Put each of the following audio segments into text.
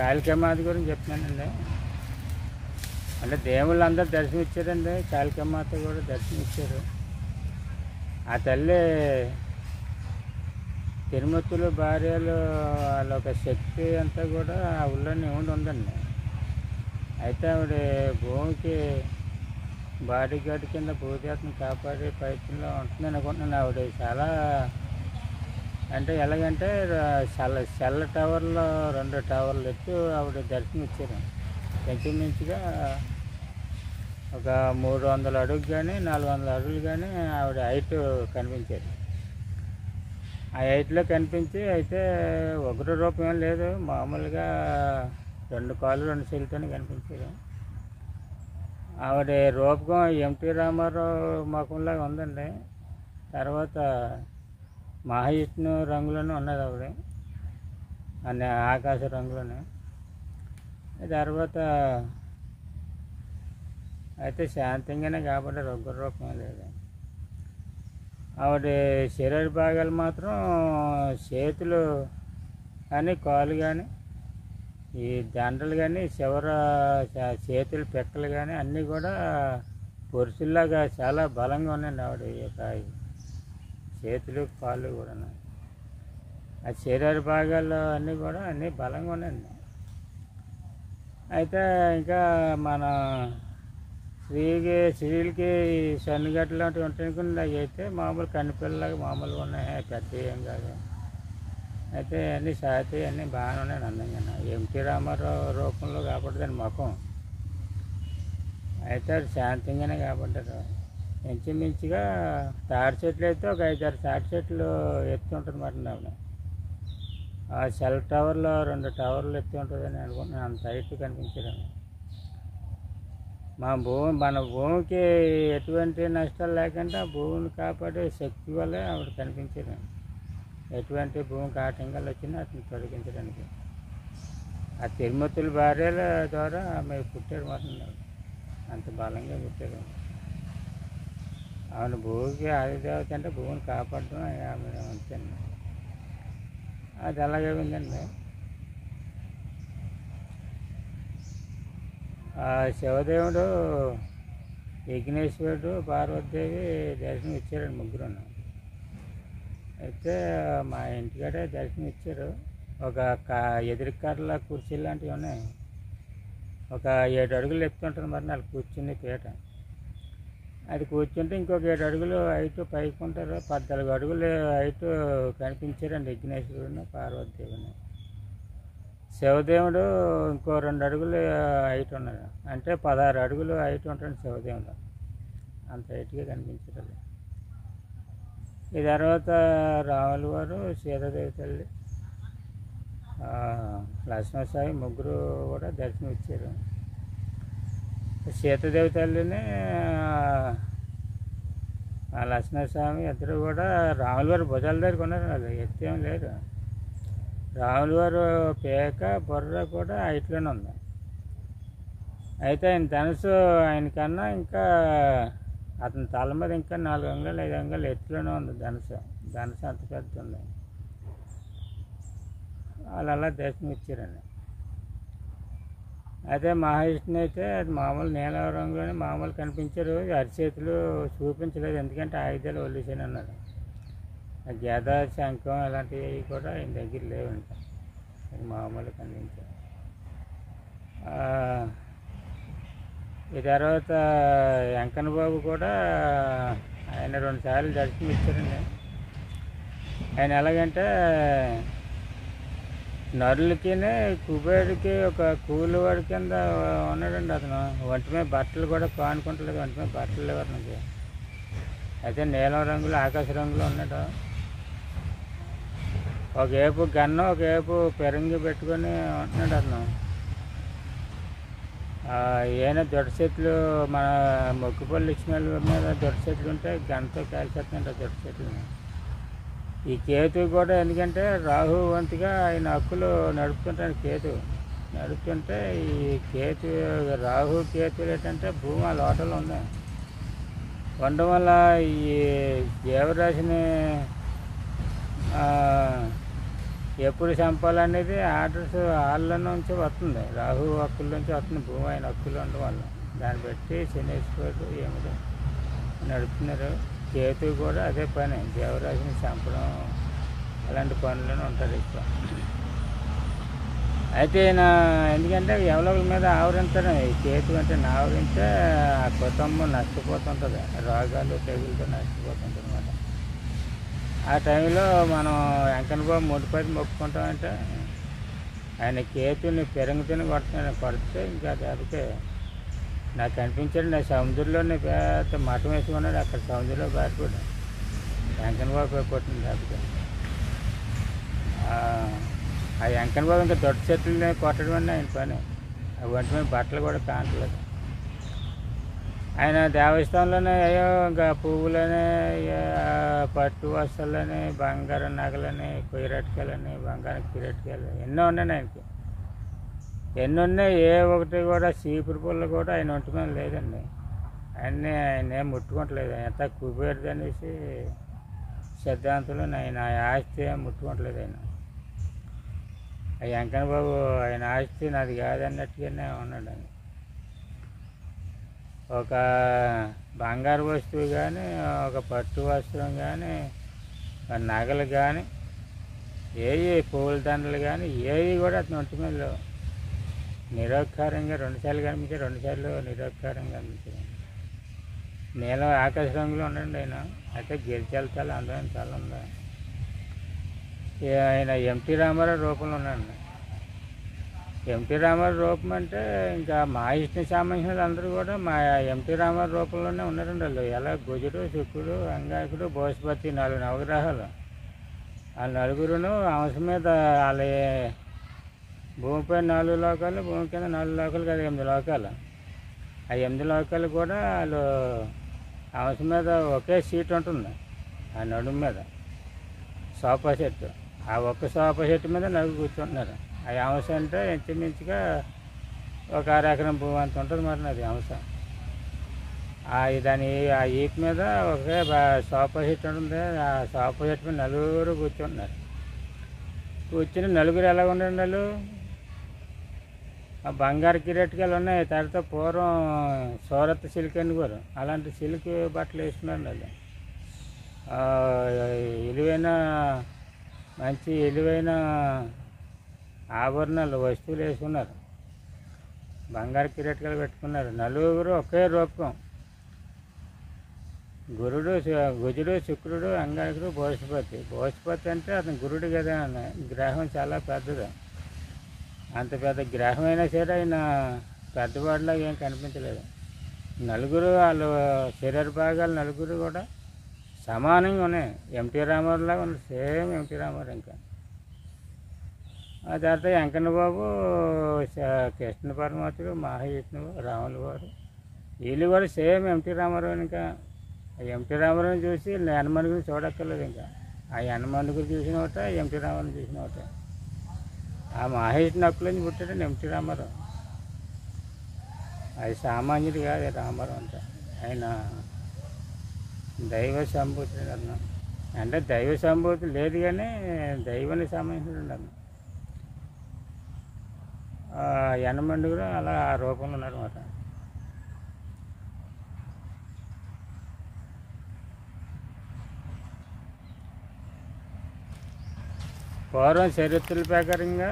కాళికామాత గురించి చెప్తున్నానండి. అంటే దేవుళ్ళు అందరూ దర్శనం ఇచ్చారండి, కాళికామాత కూడా దర్శనం ఇచ్చారు. ఆ తల్లి తిరుమతులు భార్యలు వాళ్ళ ఒక శక్తి అంతా కూడా ఆ ఊళ్ళోనే ఉందండి. అయితే ఆవిడ భూమికి బాడీ గార్డ్ కింద భూదేవతను కాపాడే ప్రయత్నంలో ఉంటుందని అనుకుంటున్నాను. ఆవిడ చాలా అంటే ఎలాగంటే సెల్ టవర్లో 2 టవర్లు ఎత్తు ఆవిడ దర్శనం ఇచ్చారు. ఇంచుమించుగా ఒక 300 అడుగు కానీ 400 అడుగులు కానీ ఆవిడ హైట్ కనిపించారు. ఆ హైట్లో కనిపించి అయితే ఉగ్ర రూపం ఏం లేదు, మామూలుగా 2 కాళ్ళు 2 చేతులతోనే కనిపించారు. ఆవిడ రూపకం ఎన్టీ రామారావు ముఖంలాగా ఉందండి. తర్వాత మహావిష్ణు రంగులోనే ఉన్నది ఆవిడ, అనే ఆకాశ రంగులోనే. తర్వాత అయితే శాంతంగానే కాబట్టి ఉగ్ర రూపం లేదు. ఆవిడ శరీర భాగాలు మాత్రం చేతులు కానీ కాళ్ళు కానీ ఈ దండలు కానీ చివర చేతులు పెక్కలు కానీ అన్నీ కూడా పురుషుల్లాగా చాలా బలంగా ఉన్నాయండి ఆవిడ యొక్క చేతులు కాళ్ళు కూడా. ఆ శరీర భాగాలు అన్నీ కూడా అన్నీ బలంగా ఉన్నాయండి. అయితే ఇంకా మన స్త్రీలకి సన్నిగట్లు లాంటివి ఉంటాయి అనుకుని అవి అయితే మామూలు కనిపిల్లలాగా మామూలుగా ఉన్నాయి, పెద్ద ఏం కాదు. అయితే అన్నీ సాతి అన్నీ బాగానే ఉన్నాయి, అందంగా. ఎన్టీ రామారావు రూపంలో కాపాడుతుంది ముఖం. అయితే అది శాంతంగానే కాపాడ్డారు. ఇంచుమించుగా తాడి చెట్లు అయితే ఒక 5-6 తాడి చెట్లు ఎత్తు ఉంటుంది మాట ఆవిడ. ఆ సెల్ టవర్లో 2 టవర్లు ఎత్తు ఉంటుందని అనుకుంటున్నాను, అంత హైట్ కనిపించారు. మన భూమికి ఎటువంటి నష్టాలు లేకుండా భూమిని కాపాడే శక్తి వల్లే ఆవిడ కనిపించారు. ఎటువంటి భూమికి ఆటంకాలు వచ్చినా అతను తొలగించడానికి ఆ తిరుమతుల భార్యల ద్వారా ఆమె పుట్టారు మాట, అంత బలంగా పుట్టారు. ఆమె భూమికి ఆదిదేవత అంటే భూమిని కాపాడడం ఆమె అంతేండి. అది అలాగే ఉందండి. ఆ శివదేవుడు, విఘ్నేశ్వరుడు, పార్వతీదేవి దర్శనం ఇచ్చారండి, ముగ్గురు. అయితే మా ఇంటికాడే దర్శనం ఇచ్చారు. ఒక ఎదురుకర్రల కుర్చీ లాంటివి ఉన్నాయి, ఒక 7 అడుగులు ఎత్తుంటుంది మరి వాళ్ళు కూర్చుని పీట. అది కూర్చుంటే ఇంకొక 7 అడుగులు హైట్ పైకి ఉంటారు. 14 అడుగులు హైట్ కనిపించారండి విఘ్నేశ్వరుడు, పార్వతీదేవిని. శివదేవుడు ఇంకో 2 అడుగులు హైట్ ఉన్నాడు, అంటే 16 అడుగులు హైట్ ఉంటాడు శివదేవుడు, అంత హైట్గా కనిపించారు. ఈ తర్వాత రాముల వారు, సీతాదేవి తల్లి, లక్ష్మణస్వామి ముగ్గురు కూడా దర్శనం ఇచ్చారు. సీతాదేవి తల్లిని లక్ష్మణస్వామి ఇద్దరు కూడా రాముల వారు భుజాల దగ్గర ఉన్నారు, అది ఎత్తేం లేదు. రాముల వారు పేక బుర్ర కూడా హైట్లోనే ఉంది. అయితే ఆయన ధనుసు ఆయనకన్నా ఇంకా అతని తల మీద ఇంకా 4 అంగుళాలు 5 అంగుళాలు ఎత్తులోనే ఉంది ధనుసు అంత పెద్ద ఉంది. వాళ్ళు అలా దర్శనం ఇచ్చారండి. అయితే మహావిష్ణు అయితే అది మామూలు నీల రంగులోనే మామూలు కనిపించారు, అరిచేతులు చూపించలేదు, ఎందుకంటే ఆయుధాలు వదిలేసాను అన్నారు. గద, శంఖం అలాంటివి కూడా ఆయన దగ్గర లేవంట, అది మామూలు కనిపించారు. ఈ తర్వాత వెంకన్న బాబు కూడా ఆయన 2 సార్లు దర్శనం ఇచ్చారండి. ఆయన ఎలాగంటే నరులకి కుబేరుడికి ఒక కూలివాడి కింద ఉన్నాడండి. అతను ఒంటి మీద బట్టలు కూడా కానుకుంటలేదు, ఒంటి మీద బట్టలు లేవు అతనికి. అయితే నీలం రంగులో ఆకాశ రంగులో ఉన్నాడు. ఒకవైపు గన్ను ఒకవైపు పెరంగి పెట్టుకొని ఉంటున్నాడు అతను. ఏమైనా దొడ్డ చెట్లు మన మొక్కుపల్లి ఇచ్చిన మీద దొడ్డ చెట్లు ఉంటే గంటతో కాల్చేస్తున్నాడు ఆ దొడ్డ చెట్లని. ఈ కేతు కూడా ఎందుకంటే రాహు వంతుగా ఆయన హక్కులు నడుపుతుంటాడు. కేతు నడుపుతుంటే ఈ కేతు రాహు కేతులు ఏంటంటే భూమి ఆ లోటలో ఉంది, ఉండడం వల్ల ఈ జీవరాశిని ఎప్పుడు చంపాలనేది ఆర్డర్స్ వాళ్ళ నుంచి వస్తుంది, రాహు హక్కుల నుంచి వస్తుంది, భూమి అయిన హక్కులు ఉండడం వల్ల దాన్ని బట్టి శనేశ్వరుడు ఏమిటో నడుపుతున్నారు. కేతు కూడా అదే పని, దేవరాశిని చంపడం అలాంటి పనులను ఉంటారు ఎక్కువ. అయితే ఎందుకంటే ఎవరి మీద ఆవరించడం, ఈ కేతు అంటే ఆవరిస్తే ఆ కుటుంబం నష్టపోతుంటుంది, రోగాలు తెగులతో నష్టపోతుంటుంది అన్నమాట. ఆ టైంలో మనం వెంకన్న బాబు ముడిపడి మొక్కుకుంటామంటే ఆయన కేతుని పెరుగుతుని కొడితే ఇంకా లేకపోతే నాకు అనిపించాడు, నా సముద్రంలోనే పెద్ద మఠం వేసుకున్నాడు, అక్కడ సముద్రంలో పారిపోయాడు వెంకన్న బాబు కొట్టింది. లేకపోతే ఆ వెంకన్న బాబు ఇంకా దొడ్డ చెట్లని కొట్టడం అన్నీ ఆయన పని. ఆ ఒంటి మీద బట్టలు కూడా కాంటలేదు. ఆయన దేవస్థానంలోనే అయ్యో ఇంకా పువ్వులని, పట్టు వస్తువులని, బంగారం నగలని, కొయ్యరటికాయలని, బంగారం కిరటికాయలు ఎన్నో ఉన్నాయి ఆయనకి. ఎన్ని ఉన్నాయి, ఏ ఒకటి కూడా చీపురు పుల్ల కూడా ఆయన ఒంటి మీద లేదండి. ఆయన ఏం ముట్టుకోవట్లేదు, ఎంత కుబేరుది అనేసి సిద్ధాంతంలో ఆయన ఆస్తి ఏం ముట్టుకోవట్లేదు. ఆయన ఆ వెంకన్న బాబు ఆయన ఆస్తి నాది కాదన్నట్టుగానే ఉన్నాడు. ఆయన ఒక బంగారు వస్తువు కానీ, ఒక పట్టు వస్తువు కానీ, నగలు కానీ, ఏవి పువ్వుల దండలు కానీ ఏవి కూడా అతను ఒంటి మీద లేవు. నిరక్షరంగా 2 సార్లు కనిపించారు, 2 సార్లు నిరక్షరంగా కనిపించారు. నీలం ఆకాశ రంగులో ఉండండి ఆయన. అయితే గిరిజాలు చాలా అందమైన చాలా ఉంది. ఆయన ఎంటీ రామారావు రూపంలో ఉన్నాడు. ఎంటీ రామారావు రూపం అంటే ఇంకా మహావిష్ణుకి సంబంధించిన అందరూ కూడా మా ఎంటీ రామారావు రూపంలోనే ఉన్నారండి. వాళ్ళు ఎలా కుజుడు, శుక్రుడు, అంగారకుడు, బృహస్పతి 4 నవగ్రహాలు. ఆ నలుగురును అంశం మీద వాళ్ళ భూమిపై 4 లోకాలు, భూమి కింద 4 లోకాలు కదా 8 లోకాలు. ఆ 8 లోకాలు కూడా వాళ్ళు అంశం మీద ఒకే సీట్ ఉంటుంది, ఆ నడుము మీద సోఫా సెట్. ఆ ఒక్క సోఫా సెట్ మీద నలుగురు కూర్చుంటున్నారు. ఆ అంశ అంటే ఇంచుమించుగా ఒక 1/2 ఎకరం భూమి అంత ఉంటుంది మరి అది అంశ. దాని ఆ ఈపు మీద ఒకే సోఫా సెట్ ఉంటుంది. ఆ సోఫా సెట్ మీద నలుగురు కూర్చుంటున్నారు. కూర్చుని నలుగురు ఎలా ఉండండి, వాళ్ళు ఆ బంగారు కిరీటికాయలు ఉన్నాయి. తర్వాత పూర్వం సూరత్ సిల్క్ అనుకోరు, అలాంటి సిల్క్ బట్టలు వేసుకున్నారు వాళ్ళు. మంచి విలువైన ఆభరణాలు వస్తువులు వేసుకున్నారు, బంగారు కిరీటికాయలు పెట్టుకున్నారు. నలుగురు ఒకే రూపం. కుజుడు, శుక్రుడు, అంగారకుడు, బృహస్పతి. బృహస్పతి అంటే అతను గురుడు కదా, గ్రహం చాలా పెద్దది. అంత పెద్ద గ్రహం అయినా సరే ఆయన పెద్దవాడిలాగా ఏం కనిపించలేదు. నలుగురు వాళ్ళు శరీర భాగాలు నలుగురు కూడా సమానంగా ఉన్నాయి. ఎంటీ రామారావు లాగా ఉన్నాయి, సేమ్ ఎంటీ రామారావు. ఇంకా ఆ తర్వాత వెంకన్న బాబు, కృష్ణ పరమాత్ముడు, మహావిష్ణువు, రాములు వారు, వీళ్ళు కూడా సేమ్ ఎంటీ రామారావు. ఇంకా ఎంటీ రామారావుని చూసి హనుమంతుడిని చూడక్కర్లేదు. ఇంకా ఆ హనుమంతుడిని చూసిన ఒకట, ఎంటీ రామారావుని చూసిన ఒకట. ఆ మహేష్ని హక్కుల నుంచి పుట్టాడు ఎంటీ రామారావు. అది సామాన్యుడు కాదు రామారావు అంటే. ఆయన దైవ సంభూతుడు అన్న, అంటే దైవ సంభూతి లేదు కానీ దైవానికి సంబంధించిన అన్న. హనుమంతుడు కూడా అలా ఆ రూపంలో ఉన్నాడు అన్నమాట. పూర్వం చరిత్రల ప్రకారంగా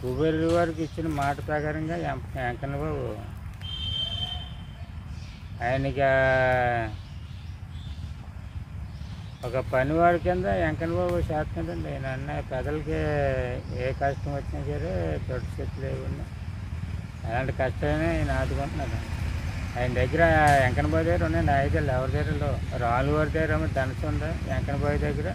కుబేరుడు వారికి ఇచ్చిన మాట ప్రకారంగా వెంకన్న బాబు ఆయనకి ఒక పనివాడి కింద వెంకన్న బాబు చేస్తున్నాడండి. ఆయన అన్న పెదలకి ఏ కష్టం వచ్చినా సరే దొడ్డ చెట్లు ఏమన్నా అలాంటి కష్టాన్ని ఆయన ఆదుకుంటున్నాడు. ఆయన దగ్గర వెంకన్న బాబు దగ్గర ఉన్నాయి ఆయుధాలు. ఎవరి దగ్గర రాళ్ళు వారి దగ్గర ధనసు ఉంది. వెంకన్న బాబు దగ్గర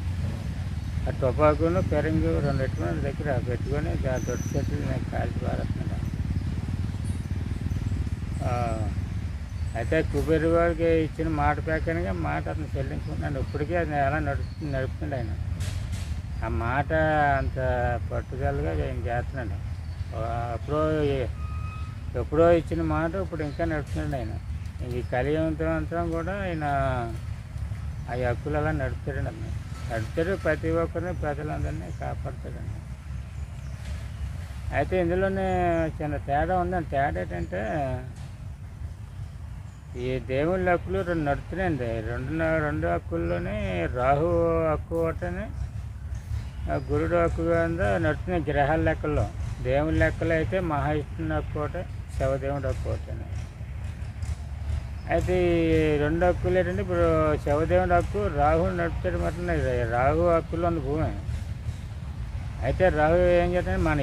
ఆ టుపాకును పెరంగు 2 పెట్టుకుని దగ్గర పెట్టుకొని దొడ్డ చెట్లు కాల్చి పారేస్తున్నాడు. అయితే కుబేరు వారికి ఇచ్చిన మాట ప్రకారంగా మాట అతను చెల్లించుకుంటున్నాడు. ఇప్పటికీ అది ఎలా నడుపుతుంది ఆయన. ఆ మాట అంత పట్టుదలగా ఆయన చేస్తున్నాడు. ఎప్పుడో ఇచ్చిన మాట ఇప్పుడు ఇంకా నడుపుతున్నాడు ఆయన. ఇంక కలియుగంతో కూడా ఆయన ఆ హక్కులు అలా నడుపుతాడు అన్న. నడుపుతాడు, ప్రతి ఒక్కరిని ప్రజలందరినీ కాపాడుతాడండి. అయితే ఇందులోనే చిన్న తేడా ఉందండి. తేడా ఏంటంటే ఈ దేవుళ్ళ హక్కులు రెండు నడుస్తున్నాయండి. రెండు హక్కుల్లోనే రాహు హక్కు ఒకటని గురుడు హక్కు కింద నడుస్తున్నాయి గ్రహాల లెక్కల్లో. దేవుళ్ళ లెక్కలు అయితే మహావిష్ణుని హక్కు ఒకటే, శివదేవుడి హక్కు ఒకటని. అయితే ఈ రెండు హక్కులు ఏంటంటే ఇప్పుడు శివదేవుడి హక్కు రాహు నడుపుతాడు మాట. రాహు హక్కులు ఉంది భూమి. అయితే రాహు ఏం చేస్తాడు, మన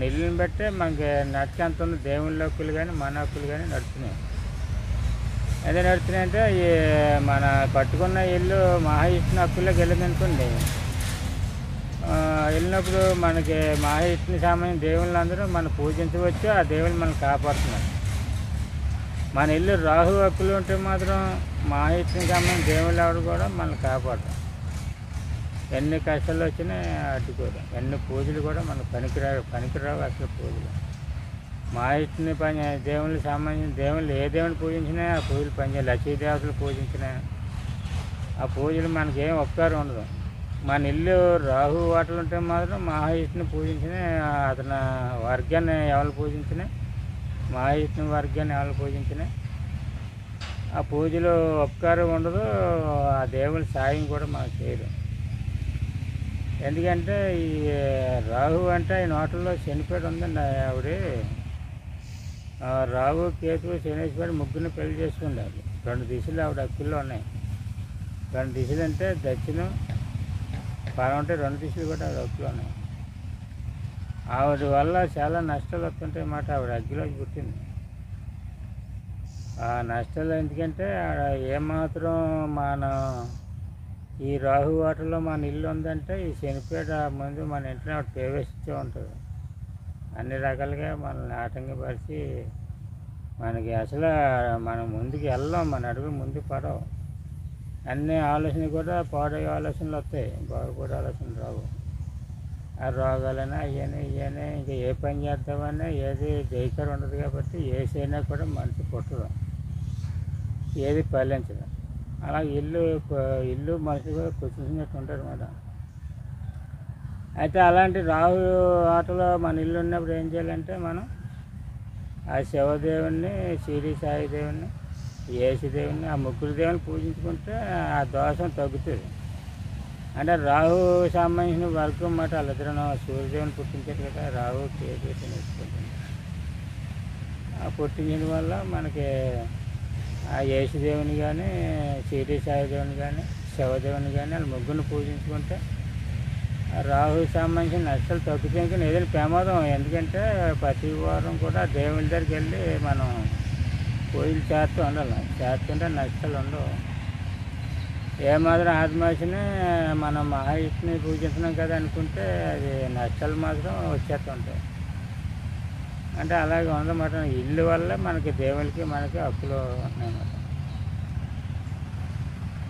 ఇల్లుని బట్టే మనకి నడిచేంత ఉంది. దేవుళ్ళ హక్కులు కానీ మన హక్కులు కానీ నడుస్తున్నాయి. అదే నడుస్తున్నాయంటే ఈ మన కట్టుకున్న ఇల్లు మహావిష్ణు హక్కుల్లోకి వెళ్ళిందనుకోండి, వెళ్ళినప్పుడు మనకి మహావిష్ణుని సంబంధించిన దేవుళ్ళందరూ మనం పూజించవచ్చు, ఆ దేవుళ్ళు మనం కాపాడుతున్నారు. మన ఇల్లు రాహు హక్కులు ఉంటే మాత్రం మహావిష్ణుని సంబంధించిన దేవుళ్ళు ఎవరు కూడా మనల్ని కాపాడతాం. ఎన్ని కష్టాలు వచ్చినా అడ్డుకోరు. ఎన్ని పూజలు కూడా మనకు పనికిరావు అసలు పూజలు. మహావిష్ణుని దేవుళ్ళకి సంబంధించిన దేవుళ్ళు ఏ దేవుని పూజించినా ఆ పూజలు పనిచేయాలి. లక్ష్మీదేవతలు పూజించినా ఆ పూజలు మనకేం ఉపకారం ఉండదు. మన ఇల్లు రాహు వాటలు ఉంటే మాత్రం మహావిష్ణుని పూజించిన అతని వర్గాన్ని ఎవరు పూజించినా, మహావిష్ణు వర్గాన్ని ఎవరు పూజించినా ఆ పూజలో ఉపకారం ఉండదు. ఆ దేవుని సాయం కూడా మనకు చేయదు. ఎందుకంటే ఈ రాహు అంటే ఈ నోటల్లో శనిపేట ఉందండి. ఆవిడ రాహు, కేతు, శనేశ్వరి ముగ్గురిని పెళ్లి చేసుకుంటారు. 2 దిశలు ఆవిడ హక్కుల్లో ఉన్నాయి. 2 దిశలు అంటే దక్షిణం పరం అంటే 2 దిశలు కూడా ఆవిడ హక్కులు ఉన్నాయి. ఆవిడ వల్ల చాలా నష్టాలు వస్తుంటాయి అన్నమాట. ఆవిడ అగ్గిలోకి పుట్టింది. ఆ నష్టాలు ఎందుకంటే ఏమాత్రం మన ఈ రాహు వాటర్లో మన ఇల్లు ఉందంటే ఈ శనిపేట ముందు మన ఇంట్లో ఆవిడ ప్రవేశిస్తూ ఉంటుంది. అన్ని రకాలుగా మనల్ని ఆటంకపరిచి మనకి అసలు మనం ముందుకు వెళ్ళాం, మన అడుగు ముందు పడవు. అన్ని ఆలోచనలు కూడా పాడయ్యే ఆలోచనలు వస్తాయి, బాగుపడే ఆలోచనలు రావు. ఆ రోగాలైనా ఇవన్నీ ఇంకా ఏ పని చేద్దామన్నా ఏది జైకర్ ఉండదు. కాబట్టి ఏ చేయనా కూడా మనసు పుట్టదు, ఏది ఫలించదు. అలా ఇల్లు మనసు కూడా కూర్చున్నట్టు ఉంటారు అన్నమాట. అయితే అలాంటి రాహు ఆటలో మన ఇల్లు ఉన్నప్పుడు ఏం చేయాలంటే మనం ఆ శివదేవుని, షిరిడి సాయి దేవుని, యేసుదేవుని, ఆ ముగ్గురు దేవుని పూజించుకుంటే ఆ దోషం తగ్గుతుంది. అంటే రాహు సంబంధించిన వర్గం అన్నమాట. వాళ్ళిద్దరూ సూర్యదేవుని పుట్టించారు కదా, రాహు కేతు నేర్చుకుంటుంది. ఆ పుట్టించిన వల్ల మనకి ఆ యేసుదేవుని కానీ, షిరిడి సాయి దేవుని కానీ, శివదేవుని కానీ వాళ్ళ ముగ్గురిని పూజించుకుంటే రాహు సంబంధించిన నష్టాలు తగ్గుతాయి. కానీ ఏదైనా ప్రమాదం. ఎందుకంటే ప్రతి వారం కూడా దేవుని దగ్గరికి వెళ్ళి మనం పూజలు చేస్తూ ఉండాలి. చేస్తుంటే నష్టాలు ఉండవు. ఏమాత్రం ఆత్మహత్యని మనం మహావిష్ణుని పూజించినాం కదా అనుకుంటే అది నష్టాలు మాత్రం వచ్చేస్తుంటాయి. అంటే అలాగే ఉందన్నమాట. ఇల్లు వల్ల మనకి దేవునికి మనకి హక్కులు ఉన్నాయన్నమాట.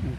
ఇంకా